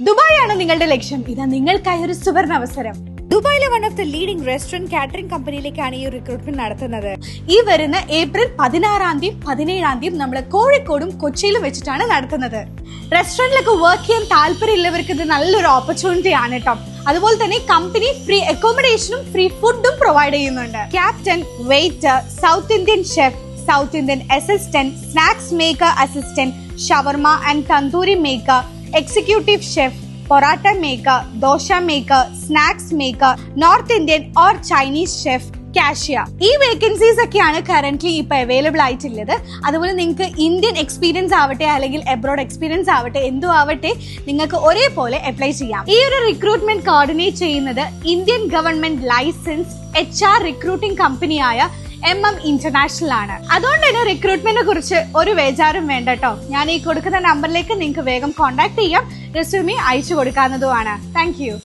Dubai ആണ് നിങ്ങളുടെ ലക്ഷ്യം. ഇതാ നിങ്ങൾക്കായി ഒരു സുവർണ അവസരം. ദുബായിലെ one of the leading restaurant catering കമ്പനിയിലേക്കാണ് ഈ റിക്രൂട്ട്മെന്റ് നടത്തുന്നത്. ഈ വരുന്ന ഏപ്രിൽ 16 17 നമ്മൾ കോഴിക്കോടും കൊച്ചിയിലും വെച്ചിട്ടാണ് നടത്തുന്നത്. റെസ്റ്റോറന്റിലൊക്കെ വർക്ക് ചെയ്യാൻ താല്പര്യമുള്ളവർക്ക് ഇത് നല്ലൊരു ഓപ്പർച്യൂണിറ്റി ആണ് കേട്ടോ. അതുപോലെ തന്നെ കമ്പനി ഫ്രീ അക്കോമഡേഷനും ഫ്രീ ഫുഡും പ്രൊവൈഡ് ചെയ്യുന്നുണ്ട്. Captain, waiter, south Indian chef, south Indian assistant, snacks maker assistant, shawarma and tandoori maker, executive chef, parotta maker, dosa maker, snacks maker, north Indian or Chinese chef, cashier. ഈ vacancies ഒക്കെയാണ് currently ഇപ്പൊ available ആയിട്ടുള്ളത്. അതുപോലെ നിങ്ങൾക്ക് Indian experience ആവട്ടെ അല്ലെങ്കിൽ abroad experience ആവട്ടെ എന്തും ആവട്ടെ നിങ്ങൾക്ക് ഒരേപോലെ അപ്ലൈ ചെയ്യാം. ഈ ഒരു റിക്രൂട്ട്മെന്റ് കോർഡിനേറ്റ് ചെയ്യുന്നത് Indian government licence HR recruiting കമ്പനിയായ MM ഇന്റർനാഷണൽ ആണ്. അതുകൊണ്ട് തന്നെ റിക്രൂട്ട്മെന്റിനെ കുറിച്ച് ഒരു വേജാറും വേണ്ട കേട്ടോ. ഞാൻ ഈ കൊടുക്കുന്ന നമ്പറിലേക്ക് നിങ്ങൾക്ക് വേഗം കോൺടാക്ട് ചെയ്യാം. റെസ്യൂമെ അയച്ചു കൊടുക്കാവുന്നതുമാണ്. Thank you.